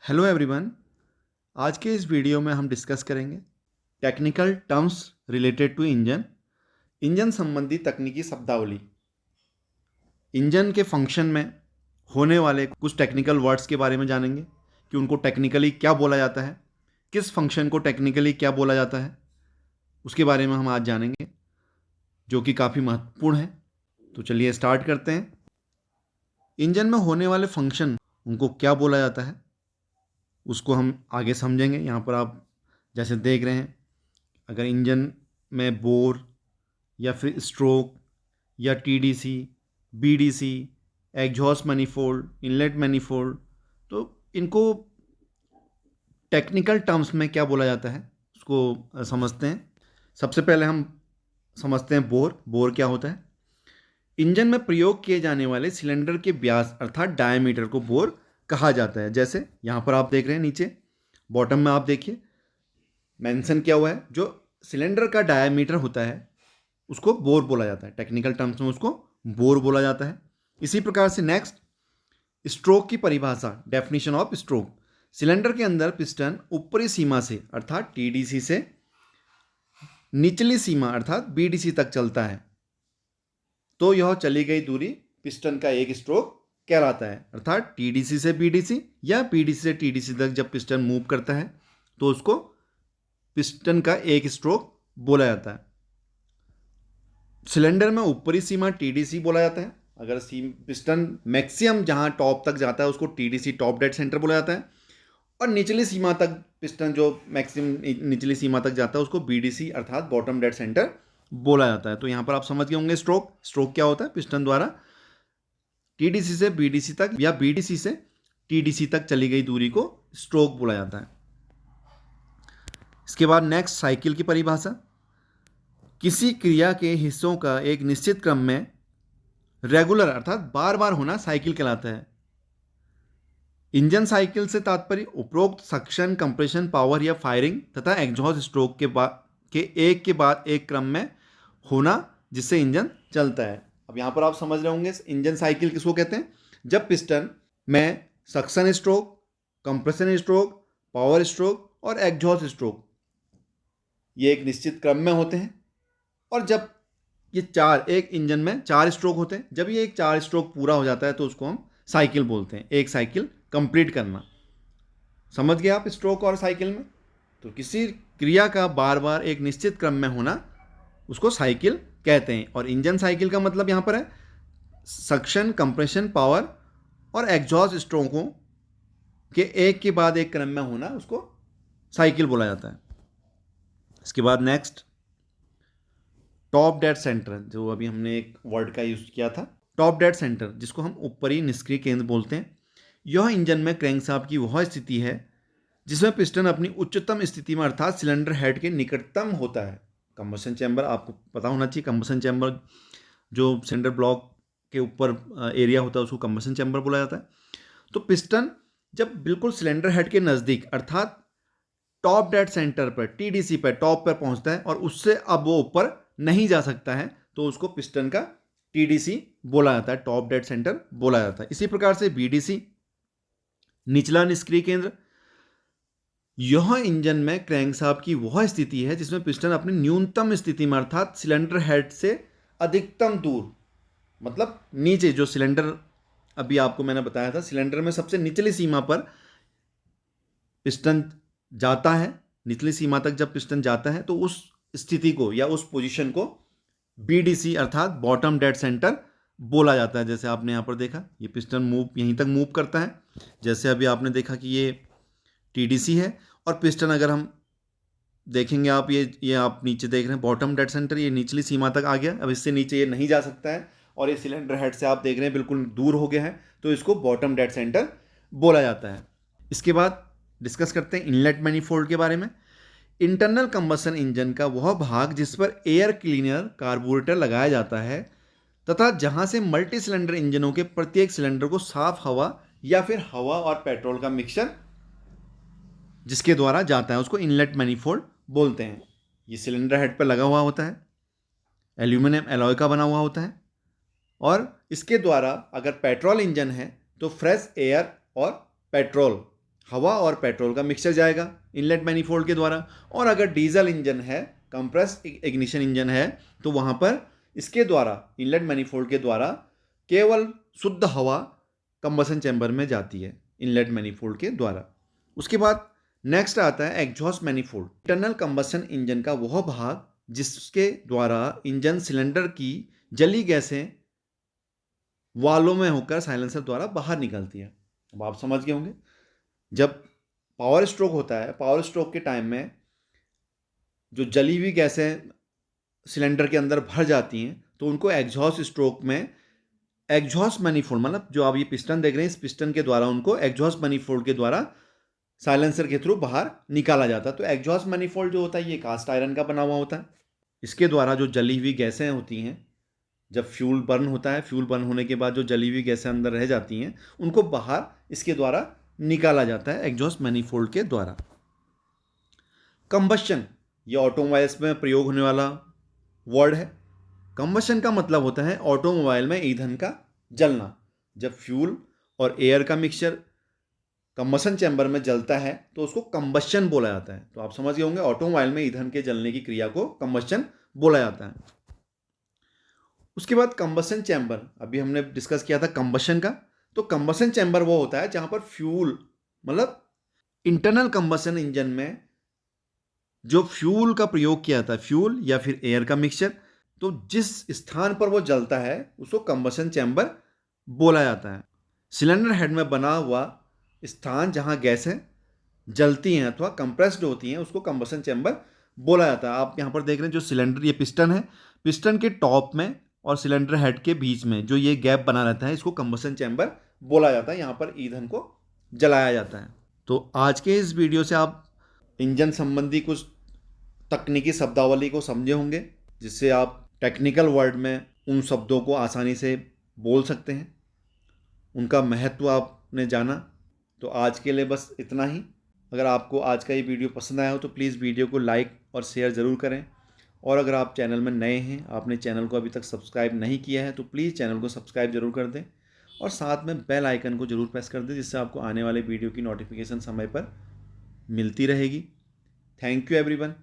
Hello everyone. आज के इस वीडियो में हम डिस्कस करेंगे technical terms related to engine संबंधी तकनीकी शब्दावली। इंजन के फंक्शन में होने वाले कुछ टेक्निकल वर्ड्स के बारे में जानेंगे कि उनको टेक्निकली क्या बोला जाता है, किस फंक्शन को टेक्निकली क्या बोला जाता है, उसके बारे में हम आज जानेंगे, जो कि काफ़ी महत्वपूर्ण है। तो चलिए स्टार्ट करते हैं। इंजन में होने वाले फंक्शन उनको क्या बोला जाता है उसको हम आगे समझेंगे। यहाँ पर आप जैसे देख रहे हैं, अगर इंजन में बोर या फिर स्ट्रोक या TDC, BDC, exhaust manifold, inlet manifold, तो इनको टेक्निकल टर्म्स में क्या बोला जाता है उसको समझते हैं। सबसे पहले हम समझते हैं बोर क्या होता है। इंजन में प्रयोग किए जाने वाले सिलेंडर के व्यास अर्थात डायमीटर को बोर कहा जाता है। जैसे यहाँ पर आप देख रहे हैं, नीचे बॉटम में आप देखिए मेंशन किया हुआ है, जो सिलेंडर का डायमीटर होता है उसको बोर बोला जाता है। टेक्निकल टर्म्स में उसको बोर बोला जाता है। इसी प्रकार से नेक्स्ट, स्ट्रोक की परिभाषा, डेफिनेशन ऑफ स्ट्रोक। सिलेंडर के अंदर पिस्टन ऊपरी सीमा से अर्थात टीडीसी से निचली सीमा अर्थात बीडीसी तक चलता है तो यह चली गई दूरी पिस्टन का एक स्ट्रोक कहलाता है। अर्थात टीडीसी से बीडीसी या बीडीसी से टीडीसी तक जब पिस्टन मूव करता है तो उसको पिस्टन का एक स्ट्रोक बोला जाता है। सिलेंडर में ऊपरी सीमा टीडीसी बोला जाता है। अगर पिस्टन मैक्सिमम जहां टॉप तक जाता है उसको टीडीसी टॉप डेड सेंटर बोला जाता है, और निचली सीमा तक पिस्टन जो मैक्सिमम निचली सीमा तक जाता है उसको बीडीसी अर्थात बॉटम डेड सेंटर बोला जाता है। तो यहां पर आप समझ गए होंगे स्ट्रोक क्या होता है। पिस्टन द्वारा टीडीसी से बीडीसी तक या बीडीसी से टीडीसी तक चली गई दूरी को स्ट्रोक बोला जाता है। इसके बाद नेक्स्ट, साइकिल की परिभाषा। किसी क्रिया के हिस्सों का एक निश्चित क्रम में रेगुलर अर्थात बार बार होना साइकिल कहलाता है। इंजन साइकिल से तात्पर्य उपरोक्त सक्शन, कंप्रेशन, पावर या फायरिंग तथा एग्जॉस्ट स्ट्रोक के बाद एक क्रम में होना जिससे इंजन चलता है। अब यहां पर आप समझ रहे होंगे इंजन साइकिल किसको कहते हैं। जब पिस्टन में suction stroke, compression stroke, power stroke और एग्जॉस्ट स्ट्रोक ये एक निश्चित क्रम में होते हैं, और जब ये एक इंजन में 4 स्ट्रोक होते हैं, जब ये एक 4 स्ट्रोक पूरा हो जाता है तो उसको हम साइकिल बोलते हैं। एक साइकिल कंप्लीट करना। समझ गए आप स्ट्रोक और साइकिल में। तो किसी क्रिया का बार बार एक निश्चित क्रम में होना उसको साइकिल कहते हैं। और इंजन साइकिल का मतलब यहां पर है सक्शन, कंप्रेशन, पावर और एग्जॉस्ट स्ट्रोकों के एक के बाद एक क्रम में होना उसको साइकिल बोला जाता है। इसके बाद नेक्स्ट, टॉप डेड सेंटर, जो अभी हमने एक वर्ड का यूज किया था, टॉप डेड सेंटर, जिसको हम ऊपरी निष्क्रिय केंद्र बोलते हैं। यह इंजन में क्रैंकशाफ्ट की वह स्थिति है जिसमें पिस्टन अपनी उच्चतम स्थिति में अर्थात सिलेंडर हेड के निकटतम होता है। कंबशन चैम्बर आपको पता होना चाहिए। कंबशन चैम्बर जो सिलेंडर ब्लॉक के ऊपर एरिया होता है उसको कंबशन चैम्बर बोला जाता है। तो पिस्टन जब बिल्कुल सिलेंडर हेड के नज़दीक अर्थात टॉप डेड सेंटर पर, टीडीसी पर, टॉप पर पहुंचता है और उससे अब वो ऊपर नहीं जा सकता है तो उसको पिस्टन का टीडीसी बोला जाता है, टॉप डेड सेंटर बोला जाता है। इसी प्रकार से बीडीसी, निचला निष्क्रिय केंद्र, यह इंजन में क्रैंकशाफ्ट की वह स्थिति है जिसमें पिस्टन अपनी न्यूनतम स्थिति में अर्थात सिलेंडर हेड से अधिकतम दूर, मतलब नीचे, जो सिलेंडर अभी आपको मैंने बताया था, सिलेंडर में सबसे निचली सीमा पर पिस्टन जाता है, निचली सीमा तक जब पिस्टन जाता है तो उस स्थिति को या उस पोजीशन को बीडीसी अर्थात बॉटम डेड सेंटर बोला जाता है। जैसे आपने यहाँ पर देखा ये पिस्टन यहीं तक मूव करता है। जैसे अभी आपने देखा कि ये टीडीसी है और पिस्टन अगर हम देखेंगे, आप ये आप नीचे देख रहे हैं बॉटम डेड सेंटर, ये निचली सीमा तक आ गया। अब इससे नीचे ये नहीं जा सकता है और ये सिलेंडर हेड से आप देख रहे हैं बिल्कुल दूर हो गया है, तो इसको बॉटम डेड सेंटर बोला जाता है। इसके बाद डिस्कस करते हैं इनलेट मैनिफोल्ड के बारे में। इंटरनल कंबशन इंजन का वह भाग जिस पर एयर क्लीनर कार्बोरेटर लगाया जाता है तथा जहां से मल्टी सिलेंडर इंजनों के प्रत्येक सिलेंडर को साफ हवा या फिर हवा और पेट्रोल का मिक्सचर जिसके द्वारा जाता है उसको इनलेट मैनिफोल्ड बोलते हैं। ये सिलेंडर हेड पर लगा हुआ होता है, एल्यूमिनियम एलॉय का बना हुआ होता है, और इसके द्वारा अगर पेट्रोल इंजन है तो फ्रेश एयर और पेट्रोल हवा और पेट्रोल का मिक्सचर जाएगा इनलेट मैनिफोल्ड के द्वारा। और अगर डीजल इंजन है, कंप्रेस इग्निशन इंजन है, तो वहाँ पर इसके द्वारा, इनलेट मैनिफोल्ड के द्वारा केवल शुद्ध हवा कंबसन चैम्बर में जाती है इनलेट मैनिफोल्ड के द्वारा। उसके बाद नेक्स्ट आता है exhaust manifold. Internal combustion engine का वह भाग जिसके द्वारा इंजन सिलेंडर की जली गैसें वालों में होकर साइलेंसर द्वारा बाहर निकलती है। अब आप समझ गए होंगे, जब पावर स्ट्रोक होता है, पावर स्ट्रोक के टाइम में जो जली हुई गैसें सिलेंडर के अंदर भर जाती हैं, तो उनको एग्जॉस्ट स्ट्रोक में एग्जॉस्ट मैनिफोल्ड, मतलब जो आप ये पिस्टन देख रहे हैं, इस पिस्टन के द्वारा उनको एग्जॉस्ट मैनिफोल्ड के द्वारा साइलेंसर के थ्रू बाहर निकाला जाता है। तो एग्जॉस्ट मैनिफोल्ड जो होता है ये कास्ट आयरन का बना हुआ होता है। इसके द्वारा जो जली हुई गैसें होती हैं, जब फ्यूल बर्न होता है, फ्यूल बर्न होने के बाद जो जली हुई गैसें अंदर रह जाती हैं, उनको बाहर इसके द्वारा निकाला जाता है एग्जॉस्ट मैनिफोल्ड के द्वारा। कंबशन, ये ऑटोमोबाइल्स में प्रयोग होने वाला वर्ड है। कंबशन का मतलब होता है ऑटोमोबाइल में ईंधन का जलना। जब फ्यूल और एयर का मिक्सचर कंबशन चैम्बर में जलता है तो उसको कंबशन बोला जाता है। तो आप समझ गए होंगे, ऑटोमोबाइल में ईंधन के जलने की क्रिया को कंबशन बोला जाता है। उसके बाद कंबशन चैम्बर, अभी हमने डिस्कस किया था कंबशन का। तो कंबशन चैम्बर वो होता है जहां पर फ्यूल, मतलब इंटरनल कंबशन इंजन में जो फ्यूल का प्रयोग किया जाता है, फ्यूल या फिर एयर का मिक्सचर, तो जिस स्थान पर वो जलता है उसको कंबशन चैम्बर बोला जाता है। सिलेंडर हेड में बना हुआ स्थान जहां गैसें जलती हैं अथवा कंप्रेस्ड होती हैं उसको कंबशन चैम्बर बोला जाता है। आप यहाँ पर देख रहे हैं जो सिलेंडर, ये पिस्टन है, पिस्टन के टॉप में और सिलेंडर हेड के बीच में जो ये गैप बना रहता है इसको कंबशन चैम्बर बोला जाता है। यहाँ पर ईंधन को जलाया जाता है। तो आज के इस वीडियो से आप इंजन संबंधी कुछ तकनीकी शब्दावली को समझे होंगे, जिससे आप टेक्निकल वर्ड में उन शब्दों को आसानी से बोल सकते हैं, उनका महत्व आपने जाना। तो आज के लिए बस इतना ही। अगर आपको आज का ये वीडियो पसंद आया हो तो प्लीज़ वीडियो को लाइक और शेयर ज़रूर करें। और अगर आप चैनल में नए हैं, आपने चैनल को अभी तक सब्सक्राइब नहीं किया है, तो प्लीज़ चैनल को सब्सक्राइब ज़रूर कर दें और साथ में बेल आइकन को ज़रूर प्रेस कर दें, जिससे आपको आने वाले वीडियो की नोटिफिकेशन समय पर मिलती रहेगी। Thank you everyone.